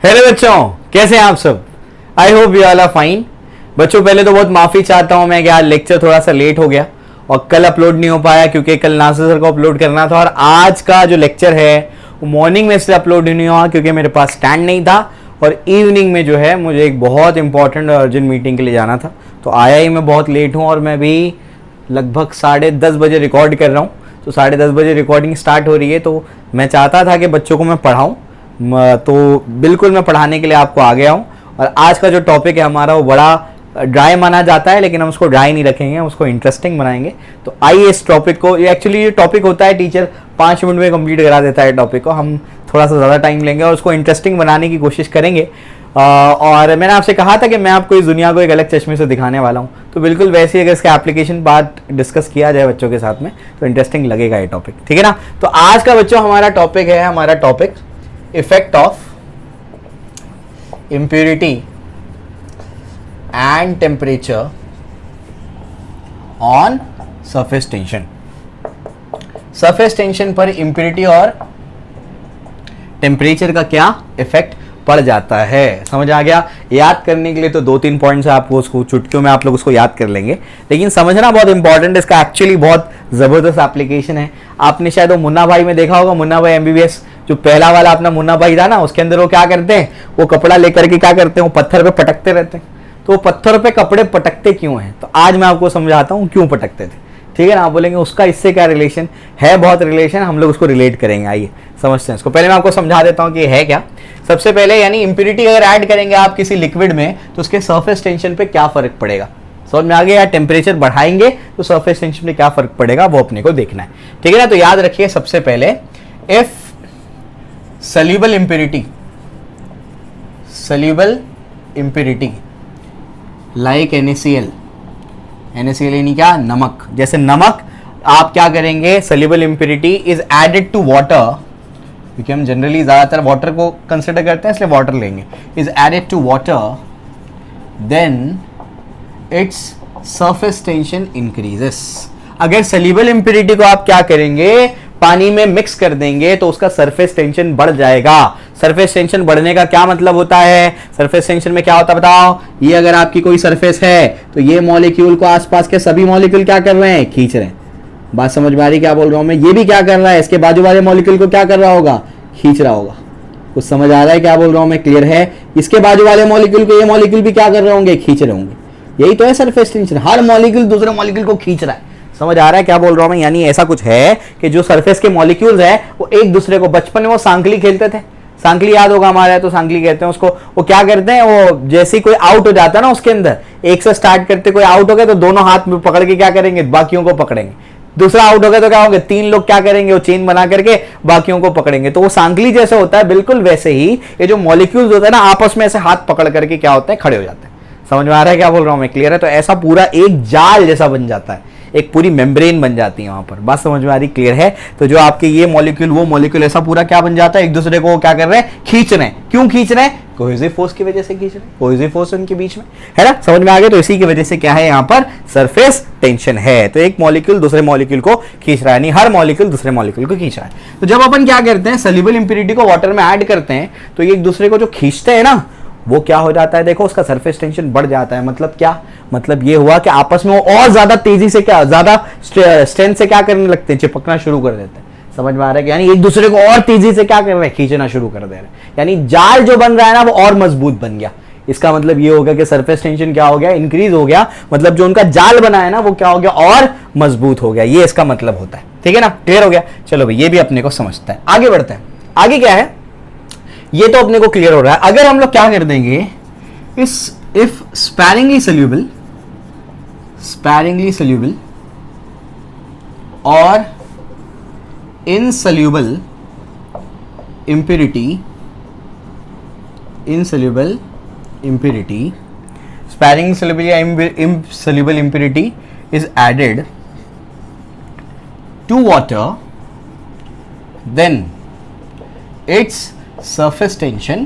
Hello बच्चों, कैसे हैं आप सब। I hope you all are fine. बच्चों पहले तो बहुत माफ़ी चाहता हूं मैं कि आज लेक्चर थोड़ा सा लेट हो गया और कल अपलोड नहीं हो पाया क्योंकि कल नासिर सर को अपलोड करना था। और आज का जो लेक्चर है वो मॉर्निंग में इसलिए अपलोड नहीं हुआ क्योंकि मेरे पास स्टैंड नहीं था और इवनिंग में जो है मुझे एक बहुत इंपॉर्टेंट और अर्जेंट मीटिंग के लिए जाना था। तो आया ही मैं बहुत लेट हूँ और मैं भी लगभग 10:30 बजे रिकॉर्ड कर रहा हूँ। तो 10:30 बजे रिकॉर्डिंग स्टार्ट हो रही है। तो मैं चाहता था कि बच्चों को मैं पढ़ाऊँ, तो बिल्कुल मैं पढ़ाने के लिए आपको आ गया हूँ। और आज का जो टॉपिक है हमारा वो बड़ा ड्राई माना जाता है, लेकिन हम उसको ड्राई नहीं रखेंगे, हम उसको इंटरेस्टिंग बनाएंगे। तो आइए इस टॉपिक को, ये एक्चुअली ये टॉपिक होता है टीचर 5 मिनट में कंप्लीट करा देता है टॉपिक को, हम थोड़ा सा ज़्यादा टाइम लेंगे और उसको इंटरेस्टिंग बनाने की कोशिश करेंगे। और मैंने आपसे कहा था कि मैं आपको इस दुनिया को एक अलग चश्मे से दिखाने वाला हूँ, तो बिल्कुल वैसे ही अगर इसका एप्लीकेशन बात डिस्कस किया जाए बच्चों के साथ में तो इंटरेस्टिंग लगेगा ये टॉपिक, ठीक है ना। तो आज का बच्चों हमारा टॉपिक है, हमारा topic effect of impurity and temperature on surface tension। Surface tension पर impurity और टेम्परेचर का क्या इफेक्ट पड़ जाता है, समझ आ गया। याद करने के लिए तो 2-3 पॉइंट्स आपको उसको चुटकियों में आप लोग उसको याद कर लेंगे, लेकिन समझना बहुत इंपॉर्टेंट है। इसका एक्चुअली बहुत जबरदस्त एप्लीकेशन है। आपने शायद वो मुन्ना भाई में देखा होगा, मुन्ना भाई MBBS जो पहला वाला अपना मुन्ना भाई था ना, उसके अंदर वो क्या करते हैं, वो कपड़ा लेकर के क्या करते हैं, वो पत्थर पे पटकते रहते हैं। तो वो पत्थर पे कपड़े पटकते क्यों हैं, तो आज मैं आपको समझाता हूँ क्यों पटकते थे, ठीक है ना। आप बोलेंगे उसका इससे क्या रिलेशन है, बहुत रिलेशन, हम लोग उसको रिलेट करेंगे। आइए समझते हैं इसको। पहले मैं आपको समझा देता हूँ कि है क्या। सबसे पहले यानी इम्प्योरिटी अगर ऐड करेंगे आप किसी लिक्विड में तो उसके सरफेस टेंशन पे क्या फर्क पड़ेगा, समझ में आ गया। या टेम्परेचर बढ़ाएंगे तो सरफेस टेंशन पे क्या फर्क पड़ेगा वो अपने को देखना है, ठीक है ना। तो याद रखिए सबसे पहले, if soluble impurity like NaCl यानी क्या, नमक। जैसे नमक आप क्या करेंगे, soluble impurity is added to water, क्योंकि हम जनरली ज्यादातर वाटर को कंसिडर करते हैं इसलिए वाटर लेंगे, is added to water then its surface tension increases। अगर soluble impurity को आप क्या करेंगे, पानी में मिक्स कर देंगे तो उसका सरफेस टेंशन बढ़ जाएगा। सरफेस टेंशन बढ़ने का क्या मतलब होता है, सरफेस टेंशन में क्या होता है बताओ। ये अगर आपकी कोई सरफेस है तो ये मॉलिक्यूल को आसपास के सभी मॉलिक्यूल क्या कर रहे हैं, खींच रहे हैं। बात समझ में आ रही क्या बोल रहा हूं मैं। ये भी क्या कर रहा है, इसके बाजू वाले मॉलिक्यूल को क्या कर रहा होगा, खींच रहा होगा। कुछ समझ आ रहा है क्या बोल रहा हूं मैं, क्लियर है। इसके बाजू वाले मॉलिक्यूल को ये मॉलिक्यूल भी क्या कर रहे होंगे, खींच रहे होंगे। यही तो है सरफेस टेंशन, हर मॉलिक्यूल दूसरे मॉलिक्यूल को खींच रहा है। समझ आ रहा है क्या बोल रहा हूं मैं। यानी ऐसा कुछ है कि जो सरफेस के मॉलिक्यूल्स है वो एक दूसरे को, बचपन में वो सांकली खेलते थे, सांकली याद होगा हमारे, तो सांकली कहते हैं उसको। वो क्या करते हैं, वो जैसे ही कोई आउट हो जाता है ना उसके अंदर, एक से स्टार्ट करते कोई आउट हो गया तो दोनों हाथ में पकड़ के क्या करेंगे, बाकियों को पकड़ेंगे। दूसरा आउट हो गया तो क्या होंगे, 3 लोग क्या करेंगे, वो चेन बना करके बाकियों को पकड़ेंगे। तो वो सांकली जैसे होता है, बिल्कुल वैसे ही ये जो मॉलिक्यूल्स होता है ना, आपस में ऐसे हाथ पकड़ करके क्या होते हैं, खड़े हो जाते हैं। समझ में आ रहा है क्या बोल रहा हूं मैं, क्लियर है। तो ऐसा पूरा एक जाल जैसा बन जाता है, एक पूरी मेम्ब्रेन बन जाती है वहां पर। बात समझ में आ रही, क्लियर है। तो जो आपके ये मॉलिक्यूल वो मॉलिक्यूल ऐसा पूरा क्या बन जाता है, एक दूसरे को क्या कर रहे हैं, खींच रहे हैं। क्यों खींच रहे हैं, कोहेसिव फोर्स की वजह से खींच रहे हैं, कोहेसिव फोर्स उनके बीच में है ना, समझ में आ गया। तो इसी की वजह से क्या है, यहाँ पर सरफेस टेंशन है। तो एक मॉलिक्यूल दूसरे मॉलिक्यूल को खींच रहा है, नहीं हर मॉलिक्यूल दूसरे मॉलिक्यूल को खींच रहा है। तो जब अपन क्या करते हैं, सॉल्युबल इंप्योरिटी को वाटर में ऐड करते हैं तो ये एक दूसरे को जो खींचते हैं ना, वो क्या हो जाता है, देखो उसका सरफेस टेंशन बढ़ जाता है। मतलब क्या, मतलब ये हुआ कि आपस में वो और ज्यादा तेजी से, क्या ज्यादा स्ट्रेंथ से क्या करने लगते हैं, चिपकना शुरू कर देते हैं। समझ में आ रहा है कि यानी एक दूसरे को और तेजी से क्या कर रहे हैं, खींचना शुरू कर दे रहे हैं। यानी जाल जो बन रहा है ना वो और मजबूत बन गया। इसका मतलब ये हो गया कि सरफेस टेंशन क्या हो गया, इंक्रीज हो गया। मतलब जो उनका जाल बना है ना वो क्या हो गया, और मजबूत हो गया। ये इसका मतलब होता है, ठीक है ना, क्लियर हो गया। चलो भाई ये भी अपने को समझता है, आगे बढ़ते हैं। आगे क्या है, ये तो अपने को क्लियर हो रहा है। अगर हम लोग क्या कर देंगे, इफ स्पैरिंगली सोल्यूबल और इनसोल्यूबल impurity, sparing soluble या insoluble impurity is added to water, then its surface tension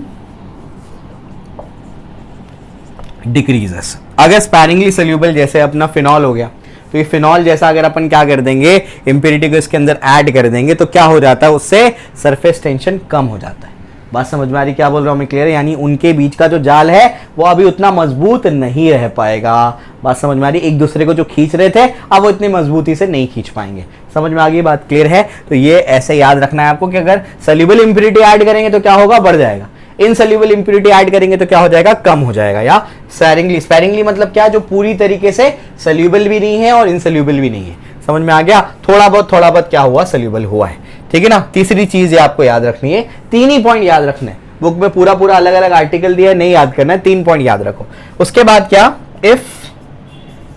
decreases। अगर sparingly soluble जैसे अपना फिनॉल हो गया, तो ये फिनॉल जैसा अगर अपन क्या कर देंगे, इम्प्योरिटी को इसके अंदर ऐड कर देंगे तो क्या हो जाता है, उससे सरफेस टेंशन कम हो जाता है। बात समझ में आ रही क्या बोल रहा हूं मैं, क्लियर है? यानी उनके बीच का जो जाल है वो अभी उतना मजबूत नहीं रह पाएगा। बात समझ में आ रही? एक दूसरे को जो खींच रहे थे अब वो इतनी मजबूती से नहीं खींच पाएंगे। समझ में आ गई बात, क्लियर है? तो ये ऐसे याद रखना है आपको कि अगर सॉल्युबल इंप्योरिटी ऐड करेंगे तो क्या होगा, बढ़ जाएगा। इनसॉल्युबल इंप्योरिटी ऐड करेंगे तो क्या हो जाएगा, कम हो जाएगा। या स्पैरिंगली, स्पैरिंगली मतलब क्या, जो पूरी तरीके से सॉल्युबल भी नहीं है और इनसॉल्युबल भी नहीं है। समझ में आ गया? थोड़ा बहुत क्या हुआ, सॉल्युबल हुआ है। ठीक है ना? तीसरी चीज ये आपको याद रखनी है, 3 ही पॉइंट याद रखने हैं। बुक में पूरा अलग अलग आर्टिकल दिया है, नहीं याद करना है, 3 पॉइंट याद रखो। उसके बाद क्या, if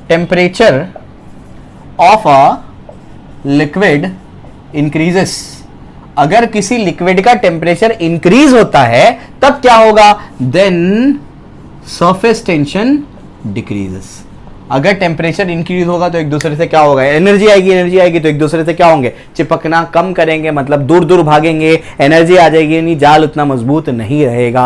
temperature of a liquid increases, अगर किसी लिक्विड का टेम्परेचर इंक्रीज होता है तब क्या होगा, देन सरफेस टेंशन डिक्रीजेस। अगर टेम्परेचर इंक्रीज होगा तो एक दूसरे से क्या होगा, एनर्जी आएगी तो एक दूसरे से क्या होंगे, चिपकना कम करेंगे, मतलब दूर दूर भागेंगे, एनर्जी आ जाएगी, यानी जाल उतना मजबूत नहीं रहेगा।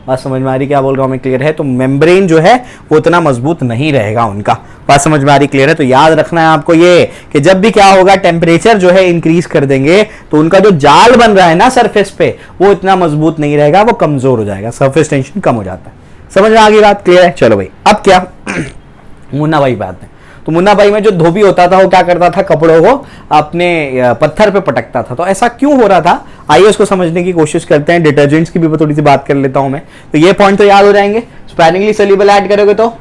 बात समझ में आ रही क्या बोल रहा हूं मैं, क्लियर है? तो मेम्ब्रेन जो है वो उतना मजबूत नहीं रहेगा उनका। बात समझ में आ रही, क्लियर है? तो याद रखना है आपको ये कि जब भी क्या होगा, टेम्परेचर जो है इंक्रीज कर देंगे तो उनका जो जाल बन रहा है ना सरफेस पे, वो इतना मजबूत नहीं रहेगा, वो कमजोर हो जाएगा, सरफेस टेंशन कम हो जाता है। समझ में आ गई बात, क्लियर है? चलो भाई, अब क्या मुन्ना भाई बात है। तो मुन्ना भाई में जो धोबी होता था वो क्या करता था, कपड़ों को अपने पत्थर पे पटकता था। तो ऐसा क्यों हो रहा था, आइए उसको समझने की कोशिश करते हैं। डिटर्जेंट्स की भी थोड़ी सी बात कर लेता हूं मैं। तो ये पॉइंट तो याद हो जाएंगे, स्पैरिंगली सॉल्युबल ऐड करोगे तो,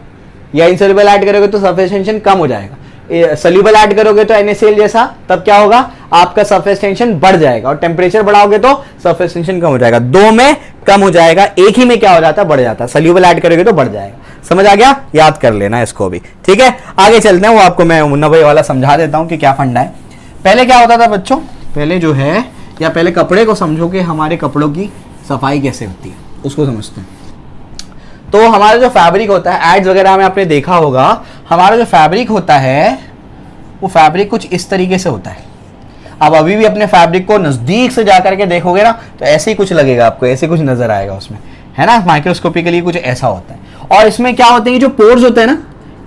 या इनसॉल्युबल ऐड करोगे तो सरफेस टेंशन कम हो जाएगा। सॉल्युबल ऐड करोगे तो NaCl जैसा, तब क्या होगा, आपका सरफेस टेंशन बढ़ जाएगा, और टेम्परेचर बढ़ाओगे तो सरफेस टेंशन कम हो जाएगा। 2 में कम हो जाएगा, एक ही में क्या हो जाता है, बढ़ जाता है। सॉल्युबल ऐड करोगे तो बढ़ जाएगा। समझ आ गया? याद कर लेना इसको भी, ठीक है? आगे चलते हैं, वो आपको मैं मुन्ना भाई वाला समझा देता हूं कि क्या फंडा है। पहले क्या होता था बच्चों, पहले जो है, या पहले कपड़े को समझो कि हमारे कपड़ों की सफाई कैसे होती है, उसको समझते हैं। तो हमारा जो फैब्रिक होता है, एड्स वगैरह में आपने देखा होगा, हमारा जो फैब्रिक होता है वो फैब्रिक कुछ इस तरीके से होता है। अब अभी भी अपने फैब्रिक को नजदीक से जाकर के देखोगे ना तो ऐसे ही कुछ लगेगा आपको, ऐसे कुछ नजर आएगा उसमें, है ना? माइक्रोस्कोपिकली कुछ ऐसा होता है। और इसमें क्या होते हैं, जो पोर्स होते हैं ना,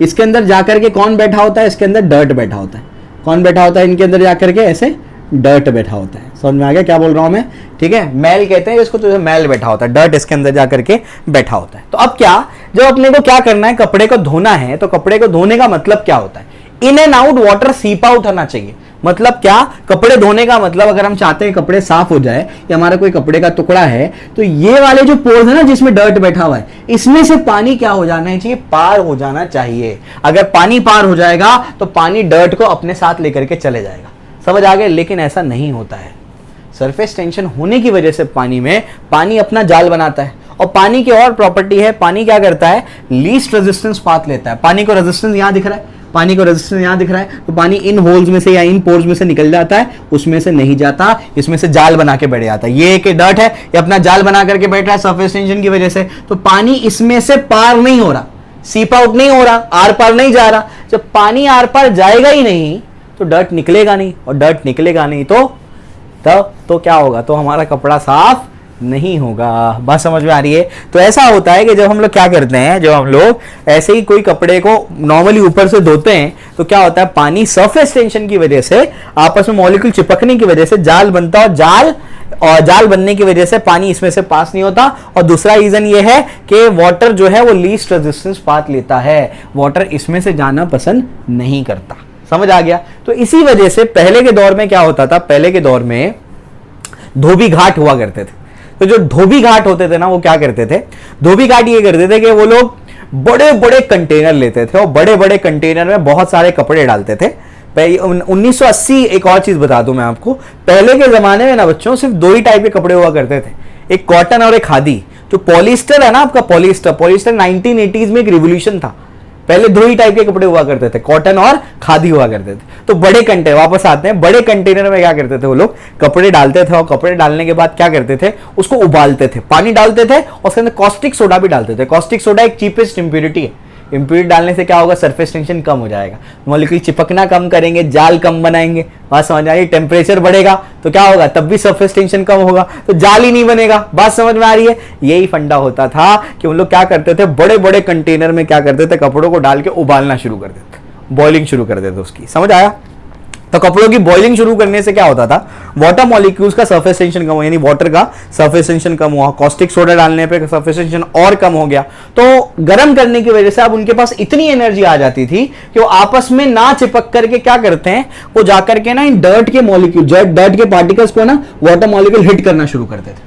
इसके अंदर जाकर के कौन बैठा होता है, इसके अंदर डर्ट बैठा होता है। कौन बैठा होता है इनके अंदर जाकर के, ऐसे डर्ट बैठा होता है। समझ में आ गया क्या बोल रहा हूं मैं, ठीक है? मैल कहते हैं इसको, तो मैल बैठा होता है, डर्ट इसके अंदर जाकर के बैठा होता है। तो अब क्या, जब अपने को क्या करना है, कपड़े को धोना है, तो कपड़े को धोने का मतलब क्या होता है, इन एंड आउट वाटर सीप आउट होना चाहिए। मतलब क्या, कपड़े धोने का मतलब, अगर हम चाहते हैं कपड़े साफ हो जाए, या हमारा कोई कपड़े का टुकड़ा है, तो ये वाले जो पोर्स है ना जिसमें डर्ट बैठा हुआ है, इसमें से पानी क्या हो जाना चाहिए, पार हो जाना चाहिए। अगर पानी पार हो जाएगा तो पानी डर्ट को अपने साथ लेकर के चले जाएगा। समझ आ गए? लेकिन ऐसा नहीं होता है। सरफेस टेंशन होने की वजह से पानी में, पानी अपना जाल बनाता है। और पानी की और प्रॉपर्टी है, पानी क्या करता है, लीस्ट रेजिस्टेंस पाथ लेता है। पानी को रेजिस्टेंस यहां दिख रहा है, पानी को रेजिस्टेंस यहां दिख रहा है, तो पानी इन होल्स में से या इन पोर्स में से निकल जाता है, उसमें से नहीं जाता, इसमें से जाल बना के बैठ जाता है। ये एक डर्ट है, ये अपना जाल बना करके बैठ रहा है सरफेस टेंशन की वजह से, तो पानी इसमें से पार नहीं हो रहा, सीप आउट नहीं हो रहा, आर पार नहीं जा रहा। जब पानी आर पार जाएगा ही नहीं तो डर्ट निकलेगा नहीं, और डर्ट निकलेगा नहीं तो तब तो क्या होगा, तो हमारा कपड़ा साफ नहीं होगा। बात समझ में आ रही है? तो ऐसा होता है कि जब हम लोग क्या करते हैं, जब हम लोग ऐसे ही कोई कपड़े को नॉर्मली ऊपर से धोते हैं तो क्या होता है, पानी सरफेस टेंशन की वजह से, आपस में मॉलिक्यूल चिपकने की वजह से जाल बनता है, और जाल बनने की वजह से पानी इसमें से पास नहीं होता। और दूसरा रीजन ये है कि वाटर जो है वो लीस्ट रेजिस्टेंस पाथ लेता है, वाटर इसमें से जाना पसंद नहीं करता। समझ आ गया? तो इसी वजह से पहले के दौर में क्या होता था, पहले के दौर में धोबी घाट हुआ करते थे। तो जो धोबी घाट होते थे ना, वो क्या करते थे, धोबी घाट ये करते थे कि वो लोग बड़े बड़े कंटेनर लेते थे, और बड़े बड़े कंटेनर में बहुत सारे कपड़े डालते थे। 1980, एक और चीज बता दूं मैं आपको, पहले के जमाने में ना बच्चों सिर्फ 2 ही टाइप के कपड़े हुआ करते थे, एक कॉटन और एक खादी। जो पॉलिस्टर है ना आपका, पॉलिस्टर 1980s में एक रिवोल्यूशन था। पहले 2 ही टाइप के कपड़े हुआ करते थे, कॉटन और खादी हुआ करते थे। तो बड़े कंटेनर, वापस आते हैं, बड़े कंटेनर में क्या करते थे वो लोग, कपड़े डालते थे, और कपड़े डालने के बाद क्या करते थे, उसको उबालते थे, पानी डालते थे, और उसके अंदर कॉस्टिक सोडा भी डालते थे। कॉस्टिक सोडा एक चीपेस्ट इंप्योरिटी है। इंप्योरिटी डालने से क्या होगा, सरफेस टेंशन कम हो जाएगा, मॉलिक्यूल चिपकना कम करेंगे, जाल कम बनाएंगे। बात समझ आ रही है? टेम्परेचर बढ़ेगा तो क्या होगा, तब भी सरफेस टेंशन कम होगा, तो जाल ही नहीं बनेगा। बात समझ में आ रही है? यही फंडा होता था कि उन लोग क्या करते थे, बड़े बड़े कंटेनर में क्या करते थे, कपड़ों को डाल के उबालना शुरू कर देते, बॉइलिंग शुरू कर देते उसकी। समझ आया? तो कपड़ों की बॉइलिंग शुरू करने से क्या होता था, वाटर मॉलिक्यूल्स का सरफेस टेंशन कम हुआ, यानी वाटर का सरफेस टेंशन कम हुआ, कॉस्टिक सोडा डालने पे सरफेस टेंशन और कम हो गया। तो गर्म करने की वजह से अब उनके पास इतनी एनर्जी आ जाती थी कि वो आपस में ना चिपक करके क्या करते हैं, वो जाकर के ना इन डर्ट के मॉलिक्यूल, डर्ट के पार्टिकल्स को ना वाटर मॉलिक्यूल हिट करना शुरू करते थे।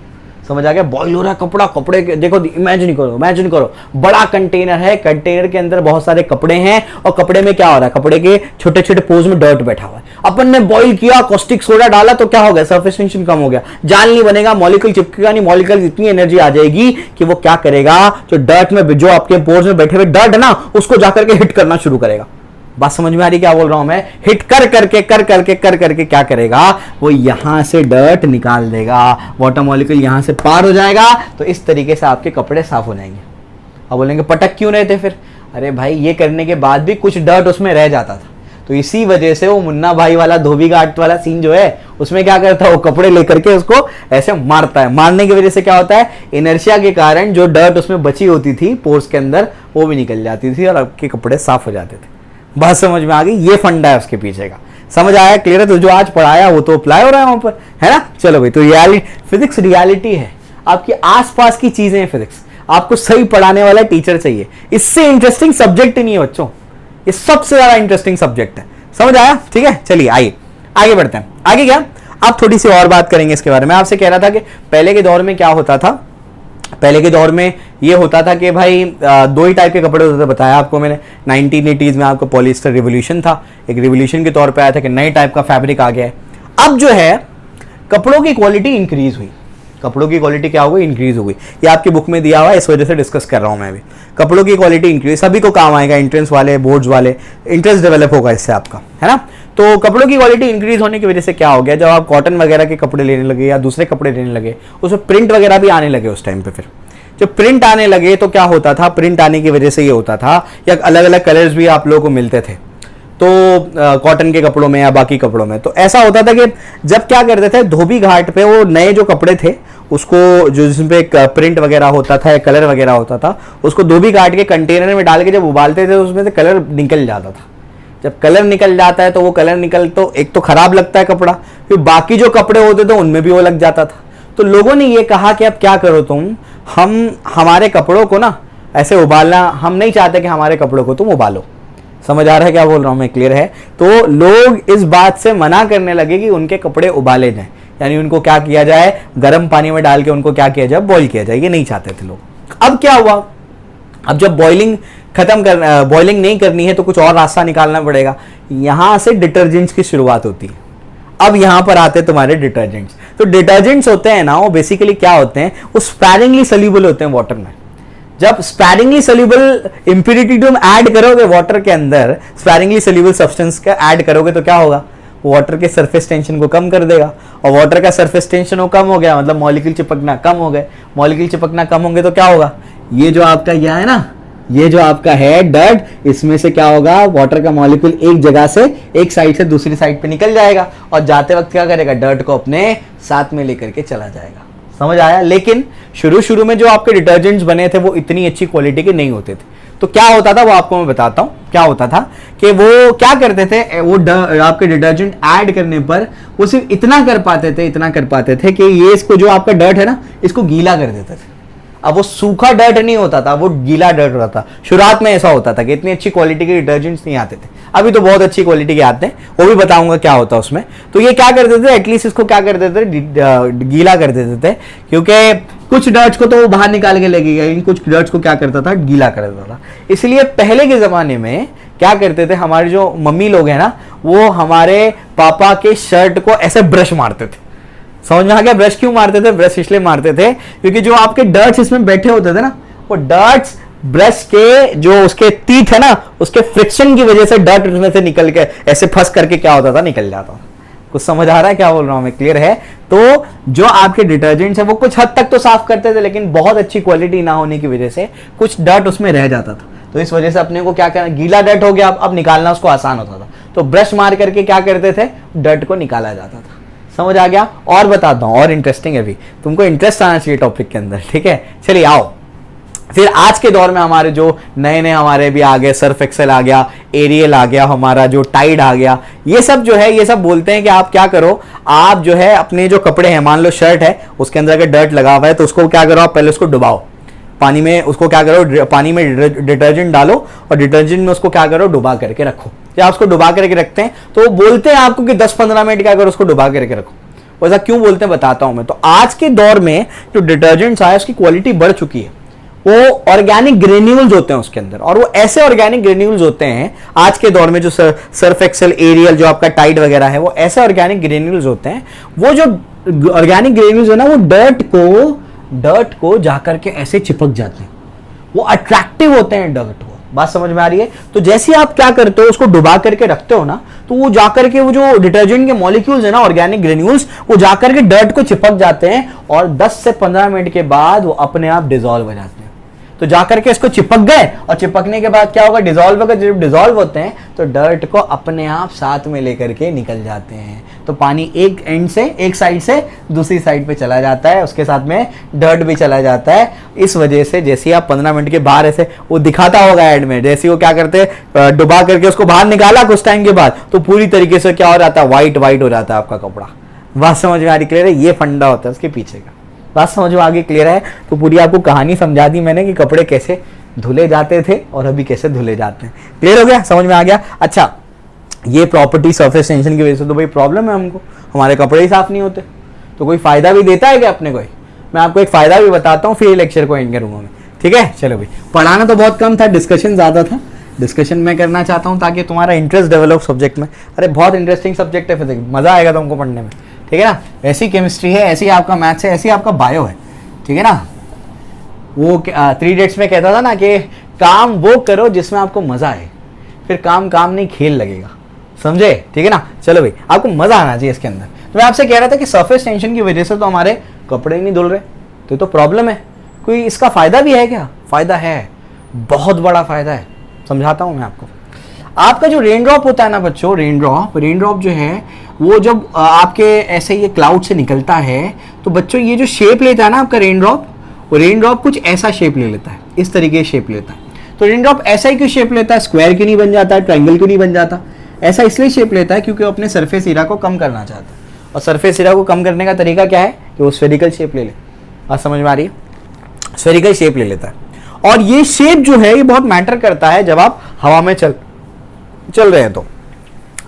समझ आ गया? बॉईल हो रहा है कपड़ा, कपड़े के देखो, इमेजिन करो बड़ा कंटेनर है, कंटेनर के अंदर बहुत सारे कपड़े हैं और कपड़े में क्या हो रहा है, कपड़े के छोटे छोटे पोर्स में डर्ट बैठा हुआ है। अपन ने बॉईल किया, कॉस्टिक सोडा डाला तो क्या हो गया, सरफेस टेंशन कम हो गया, जाल नहीं बनेगा, मॉलिक्यूल चिपकेगा नहीं, मॉलिक्यूल इतनी एनर्जी आ जाएगी कि वो क्या करेगा, जो डर्ट में, जो आपके पोर्स में बैठे हुए डर्ट है ना, उसको जाकर के हिट करना शुरू करेगा। बात समझ में आ रही क्या बोल रहा हूं मैं? हिट कर करके क्या करेगा, वो यहां से डर्ट निकाल देगा, वाटर मॉलिक्यूल यहां से पार हो जाएगा, तो इस तरीके से आपके कपड़े साफ हो जाएंगे। अब बोलेंगे पटक क्यों रहे थे फिर? अरे भाई, ये करने के बाद भी कुछ डर्ट उसमें रह जाता था, तो इसी वजह से वो मुन्ना भाई वाला धोबी घाट वाला सीन जो है, उसमें क्या करता है, वो कपड़े लेकर के उसको ऐसे मारता है। मारने की वजह से क्या होता है, इनर्शिया के कारण जो डर्ट उसमें बची होती थी पोर्स के अंदर, वो भी निकल जाती थी और आपके कपड़े साफ हो जाते थे। बात समझ में आ गई? ये फंडा है उसके पीछे का। समझ आया? क्लियर है? तो जो आज पढ़ाया वो तो अप्लाई हो रहा है वहां पर, है ना? चलो भाई, तो रियलिटी, फिजिक्स रियलिटी है, आपकी आसपास की चीजें हैं फिजिक्स। आपको सही पढ़ाने वाला टीचर चाहिए, इससे इंटरेस्टिंग सब्जेक्ट ही नहीं है बच्चों, ये सबसे ज्यादा इंटरेस्टिंग सब्जेक्ट है। समझ आया? ठीक है, चलिए आइए आगे बढ़ते हैं। आगे क्या, आप थोड़ी सी और बात करेंगे इसके बारे में। आपसे कह रहा था कि पहले के दौर में क्या होता था, पहले के दौर में ये होता था कि भाई दो ही टाइप के कपड़े होते थे, बताया आपको मैंने। 1980s में आपको पॉलिएस्टर रिवोल्यूशन था, एक रिवोल्यूशन के तौर पे आया था कि नए टाइप का फैब्रिक आ गया है। अब जो है कपड़ों की क्वालिटी इंक्रीज हुई, कपड़ों की क्वालिटी क्या हो गई, इंक्रीज हो गई। ये आपकी बुक में दिया हुआ है, इस वजह से डिस्कस कर रहा हूं मैं भी। कपड़ों की क्वालिटी इंक्रीज, सभी को काम आएगा, एंट्रेंस वाले, बोर्ड्स वाले, इंटरेस्ट डेवलप होगा इससे आपका, है ना? तो कपड़ों की क्वालिटी इंक्रीज होने की वजह से क्या हो गया, जब आप कॉटन वगैरह के कपड़े लेने लगे या दूसरे कपड़े लेने लगे, उसमें प्रिंट वगैरह भी आने लगे उस टाइम पे। फिर जब प्रिंट आने लगे तो क्या होता था, प्रिंट आने की वजह से ये होता था, या अलग अलग कलर्स भी आप लोगों को मिलते थे, तो कॉटन के कपड़ों में या बाकी कपड़ों में। तो ऐसा होता था कि जब क्या करते थे, धोबी घाट पे वो नए जो कपड़े थे उसको, जो जिसमें एक प्रिंट वगैरह होता था, एक कलर वगैरह होता था, उसको धोबी घाट के कंटेनर में डाल के जब उबालते थे, उसमें से कलर निकल जाता था। जब कलर निकल जाता है तो वो कलर निकल, तो एक तो खराब लगता है कपड़ा, फिर बाकी जो कपड़े होते थे उनमें भी वो लग जाता था। तो लोगों ने ये कहा कि अब क्या करो तुम, हम हमारे कपड़ों को ना ऐसे उबालना, हम नहीं चाहते कि हमारे कपड़ों को तुम उबालो। समझ आ रहा है क्या बोल रहा हूं मैं? क्लियर है? तो लोग इस बात से मना करने लगे कि उनके कपड़े उबाले जाएं, यानी उनको क्या किया जाए, गर्म पानी में डाल के उनको क्या किया जाए, बॉईल किया जाए। ये नहीं चाहते थे लोग। अब क्या हुआ, अब जब बॉइलिंग बॉइलिंग नहीं करनी है तो कुछ और रास्ता निकालना पड़ेगा। यहां से डिटर्जेंट्स की शुरुआत होती है। अब यहां पर आते हैं तुम्हारे डिटर्जेंट्स। तो डिटर्जेंट्स होते हैं ना, वो बेसिकली क्या होते हैं, वो स्पैरिंगली सोल्यूबल होते हैं वाटर में। जब स्पैरिंगली सोल्यूबल इंप्यूरिटी तुम ऐड करोगे वाटर के अंदर, स्पैरिंगली सोल्यूबल सब्सटेंस का ऐड करोगे तो क्या होगा, वाटर के सरफेस टेंशन को कम कर देगा। और वाटर का सरफेस टेंशन कम हो गया मतलब मॉलिक्यूल चिपकना कम हो गए। मॉलिक्यूल चिपकना कम होंगे तो क्या होगा, ये जो आपका यह है ना, ये जो आपका है डर्ट, इसमें से क्या होगा, वाटर का मॉलिक्यूल एक जगह से, एक साइड से दूसरी साइड पे निकल जाएगा और जाते वक्त क्या करेगा, डर्ट को अपने साथ में लेकर के चला जाएगा। समझ आया? लेकिन शुरू में जो आपके डिटर्जेंट्स बने थे वो इतनी अच्छी क्वालिटी के नहीं होते थे। तो क्या होता था वो आपको मैं बताता हूं। क्या होता था कि वो क्या करते थे, वो आपके डिटर्जेंट ऐड करने पर वो सिर्फ इतना कर पाते थे कि ये इसको, जो आपका डर्ट है ना, इसको गीला कर देते थे। अब वो सूखा डर्ट नहीं होता था, वो गीला डर्ट होता था। शुरुआत में ऐसा होता था कि इतनी अच्छी क्वालिटी के डिटर्जेंट्स नहीं आते थे। अभी तो बहुत अच्छी क्वालिटी के आते हैं, वो भी बताऊंगा क्या होता है उसमें। तो ये क्या करते थे, एटलीस्ट इसको क्या कर देते थे, गीला कर देते थे, क्योंकि कुछ डर्ट्स को तो वो बाहर निकाल के लगेगा, लेकिन कुछ डर्ट्स को क्या करता था, गीला कर देता था। इसलिए पहले के जमाने में क्या करते थे, हमारे जो मम्मी लोग हैं ना, वो हमारे पापा के शर्ट को ऐसे ब्रश मारते थे। समझ में आ गया? ब्रश क्यों मारते थे? ब्रश इसलिए मारते थे क्योंकि जो आपके डर्ट्स इसमें बैठे होते थे ना, वो डर्ट्स ब्रश के जो उसके टीथ है ना, उसके फ्रिक्शन की वजह से डर्ट उसमें से निकल के ऐसे फंस करके क्या होता था, निकल जाता था। कुछ समझ आ रहा है क्या बोल रहा हूं मैं? क्लियर है? तो जो आपके डिटर्जेंट्स है वो कुछ हद तक तो साफ करते थे, लेकिन बहुत अच्छी क्वालिटी ना होने की वजह से कुछ डर्ट उसमें रह जाता था। तो इस वजह से अपने को क्या करना, गीला डर्ट हो गया, अब निकालना उसको आसान होता था। तो ब्रश मार करके क्या करते थे, डर्ट को निकाला जाता था। समझ आ गया? और बताता हूं, और इंटरेस्टिंग है, भी तुमको इंटरेस्ट आना चाहिए टॉपिक के अंदर, ठीक है? चलिए आओ, फिर आज के दौर में हमारे जो नए नए हमारे भी आ गए, सर्फ एक्सेल आ गया, एरियल आ गया, हमारा जो टाइड आ गया, ये सब जो है, ये सब बोलते हैं कि आप क्या करो, आप जो है अपने जो कपड़े हैं, मान लो शर्ट है, उसके अंदर अगर डर्ट लगा हुआ है तो उसको क्या करो, आप पहले उसको डुबाओ पानी में, उसको क्या करो, पानी में डिटर्जेंट डालो और डिटर्जेंट में उसको क्या करो, डुबा करके रखो। या उसको डुबा करके रखते हैं तो वो बोलते हैं आपको कि 10-15 मिनट क्या करो, उसको डुबा करके रखो। ऐसा क्यों बोलते हैं बताता हूं मैं। तो आज के दौर में जो डिटर्जेंट्स आए उसकी क्वालिटी बढ़ चुकी है, वो ऑर्गेनिक ग्रेन्यूल्स होते हैं उसके अंदर, और वो ऐसे ऑर्गेनिक ग्रेन्यूल्स होते हैं आज के दौर में, जो सर्फ एक्सेल, एरियल, जो आपका टाइड वगैरह है, वो ऐसे ऑर्गेनिक ग्रेन्यूल्स होते हैं। वो जो ऑर्गेनिक ग्रेन्यूल्स है ना, वो डर्ट को जाकर के ऐसे चिपक जाते हैं, वो अट्रैक्टिव होते हैं डर्ट को। बात समझ में आ रही है? तो जैसे आप क्या करते हो, उसको डुबा करके रखते हो ना, तो वो जाकर के वो जो डिटर्जेंट के मॉलिक्यूल्स है ना, ऑर्गेनिक ग्रेन्यूल्स, वो जाकर के डर्ट को चिपक जाते हैं और 10 से 15 मिनट के बाद वो अपने आप डिसॉल्व हो जाते हैं। तो जाकर के इसको चिपक गए, और चिपकने के बाद क्या होगा, डिसॉल्व होगा। जब डिसॉल्व होते हैं तो डर्ट को अपने आप साथ में लेकर के निकल जाते हैं। तो पानी एक एंड से, एक साइड से दूसरी साइड पे चला जाता है, उसके साथ में डर्ट भी चला जाता है। इस वजह से जैसे आप 15 मिनट के बाहर ऐसे वो दिखाता होगा ऐड में, जैसे वो क्या करते हैं, डुबा करके उसको बाहर निकाला कुछ टाइम के बाद, तो पूरी तरीके से क्या हो जाता है, व्हाइट हो जाता है आपका कपड़ा। बात समझ में आ रही? क्लियर है? ये फंडा होता है उसके पीछे का। बात समझ में आगे? क्लियर है? तो पूरी आपको कहानी समझा दी मैंने कि कपड़े कैसे धुले जाते थे और अभी कैसे धुले जाते हैं। क्लियर हो गया? समझ में आ गया? अच्छा, ये प्रॉपर्टी सरफेस टेंशन की वजह से तो भाई प्रॉब्लम है हमको, हमारे कपड़े ही साफ नहीं होते। तो कोई फायदा भी देता है क्या अपने को? मैं आपको एक फायदा भी बताता हूँ, फिर लेक्चर को एंड करूंगा मैं। ठीक है, चलो भाई। पढ़ाना तो बहुत कम था, डिस्कशन ज्यादा था। डिस्कशन मैं करना चाहता हूँ ताकि तुम्हारा इंटरेस्ट डेवलप सब्जेक्ट में। अरे बहुत इंटरेस्टिंग सब्जेक्ट है फिजिक्स, मजा आएगा तुमको पढ़ने में। ठीक है ना? ऐसी केमिस्ट्री है, ऐसी आपका मैथ्स है, ऐसी आपका बायो है। ठीक है ना? वो 3 इडियट्स में कहता था ना कि काम वो करो जिसमें आपको मजा आए, फिर काम नहीं खेल लगेगा। समझे? ठीक है ना? चलो भाई, आपको मजा आना चाहिए इसके अंदर। तो मैं आपसे कह रहा था कि सरफेस टेंशन की वजह से तो हमारे कपड़े नहीं धुल रहे, तो ये तो प्रॉब्लम है। कोई इसका फायदा भी है क्या? फायदा है, बहुत बड़ा फायदा है। समझाता हूं मैं आपको। आपका जो रेन ड्रॉप होता है ना बच्चों, रेन ड्रॉप जो है, वो जब आपके ऐसे ये क्लाउड से निकलता है, तो बच्चों ये जो शेप लेता है ना आपका रेन ड्रॉप, वो रेन ड्रॉप कुछ ऐसा शेप ले लेता है, इस तरीके से शेप लेता है। तो रेन ड्रॉप ऐसा ही क्यों शेप लेता है? स्क्वायर क्यों नहीं बन जाता है, ट्रायंगल क्यों नहीं बन जाता? ऐसा इसलिए शेप लेता है क्योंकि वो अपने सरफेस एरिया को कम करना चाहता है। और सरफेस एरिया को कम करने का तरीका क्या है कि वो स्फेरिकल शेप ले ले। बात समझ में आ रही है? स्फेरिकल शेप ले लेता है। और ये शेप जो है ये बहुत मैटर करता है जब आप हवा में चल रहे हैं। तो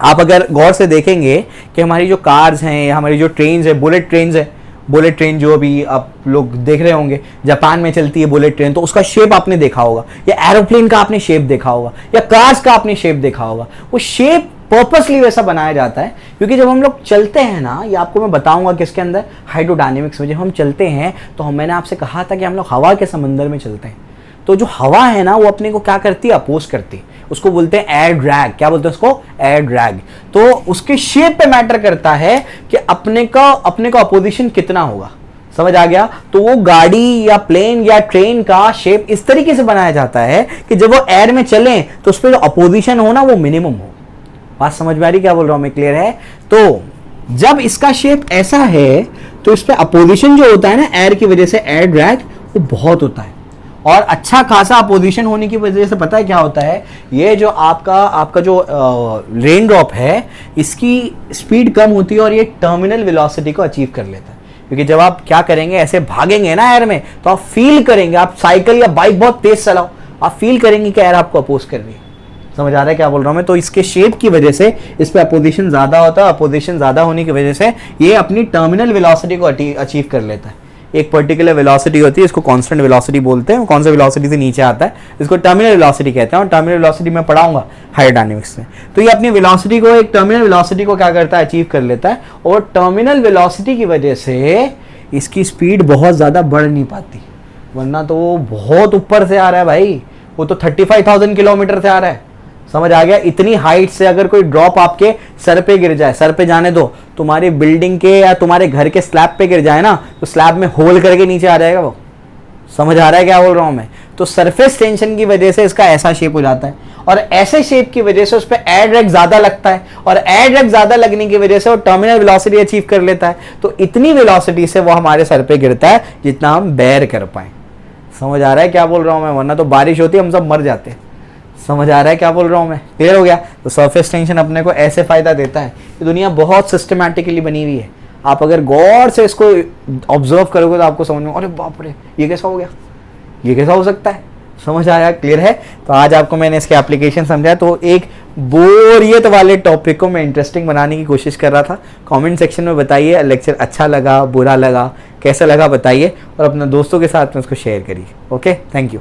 आप अगर गौर से देखेंगे कि हमारी जो कार्स हैं या हमारी जो ट्रेन है, बुलेट ट्रेन जो अभी आप लोग देख रहे होंगे, जापान में चलती है बुलेट ट्रेन, तो उसका शेप आपने देखा होगा, या एरोप्लेन का आपने शेप देखा होगा, या कार्स का आपने शेप देखा होगा। वो शेप पर्पसली वैसा बनाया जाता है क्योंकि जब हम लोग चलते हैं ना, ये आपको मैं बताऊंगा किसके अंदर, हाइड्रोडायनेमिक्स में। जब हम चलते हैं तो मैंने आपसे कहा था कि हम लोग हवा के समंदर में चलते हैं। तो जो हवा है ना, वो अपने को क्या करती है, अपोज करती है। उसको बोलते हैं एयर ड्रैग। क्या बोलते हैं उसको? Air drag. तो उसके शेप पे मैटर करता है कि अपने को अपोजिशन कितना होगा। समझ आ गया? तो वो गाड़ी या प्लेन या ट्रेन का शेप इस तरीके से बनाया जाता है कि जब वो एयर में चले तो उस पर जो अपोजिशन हो ना, वो मिनिमम हो। बात समझ में आ रही? क्या बोल रहा हूं मैं? क्लियर है? तो जब इसका शेप ऐसा है तो इस पर अपोजिशन जो होता है ना, एयर की वजह से एयर ड्रैग वो बहुत होता है। और अच्छा खासा अपोजिशन होने की वजह से पता है क्या होता है, ये जो आपका जो रेन ड्रॉप है, इसकी स्पीड कम होती है और ये टर्मिनल वेलोसिटी को अचीव कर लेता है। क्योंकि जब आप क्या करेंगे, ऐसे भागेंगे ना एयर में, तो आप फील करेंगे, आप साइकिल या बाइक बहुत तेज चलाओ, आप फील करेंगे कि एयर आपको अपोज कर रही है। समझ आ रहा है क्या बोल रहा हूं मैं? तो इसके शेप की वजह से इस पे अपोजिशन ज्यादा होता है। अपोजिशन ज्यादा होने की वजह से ये अपनी टर्मिनल वेलोसिटी को अचीव कर लेता है। एक पर्टिकुलर वेलोसिटी होती है, इसको कांस्टेंट वेलोसिटी बोलते हैं। कौन सा वेलोसिटी से नीचे आता है, इसको टर्मिनल वेलोसिटी कहते हैं। और टर्मिनल वेलोसिटी मैं पढ़ाऊंगा हाइड्रोडायनेमिक्स में। तो ये अपनी वेलोसिटी को, एक टर्मिनल वेलोसिटी को क्या करता है, अचीव कर लेता है। और टर्मिनल वेलोसिटी की वजह से इसकी स्पीड बहुत ज्यादा बढ़ नहीं पाती, वरना तो वो बहुत ऊपर से आ रहा है भाई, वो तो 35,000 किलोमीटर से आ रहा है। समझ आ गया? इतनी हाइट से अगर कोई ड्रॉप आपके सर पे गिर जाए, सर पे जाने दो, तुम्हारी बिल्डिंग के या तुम्हारे घर के स्लैब पे गिर जाए ना, तो स्लैब में होल करके नीचे आ जाएगा वो। समझ आ रहा है क्या बोल रहा हूं मैं? तो सरफेस टेंशन की वजह से इसका ऐसा शेप हो जाता है, और ऐसे शेप की वजह से उस पर एयर ड्रैग ज्यादा लगता है, और एयर ड्रैग ज्यादा लगने की वजह से वो टर्मिनल वेलोसिटी अचीव कर लेता है। तो इतनी वेलोसिटी से वो हमारे सर पे गिरता है जितना हम बेयर कर पाए। समझ आ रहा है क्या बोल रहा हूँ मैं, वरना तो बारिश होती हम सब मर जाते। समझ आ रहा है क्या बोल रहा हूँ मैं, क्लियर हो गया। तो सरफेस टेंशन अपने को ऐसे फायदा देता है। ये दुनिया बहुत सिस्टमैटिकली बनी हुई है, आप अगर गौर से इसको ऑब्जर्व करोगे तो आपको समझ में, अरे बाप रे ये कैसा हो गया, ये कैसा हो सकता है। समझ आया, क्लियर है। तो आज आपको मैंने इसके एप्लीकेशन समझाया, तो एक बोरियत वाले टॉपिक को मैं इंटरेस्टिंग बनाने की कोशिश कर रहा था। कमेंट सेक्शन में बताइए लेक्चर अच्छा लगा, बुरा लगा, कैसा लगा बताइए, और अपने दोस्तों के साथ में उसको शेयर करिए। Okay, thank you.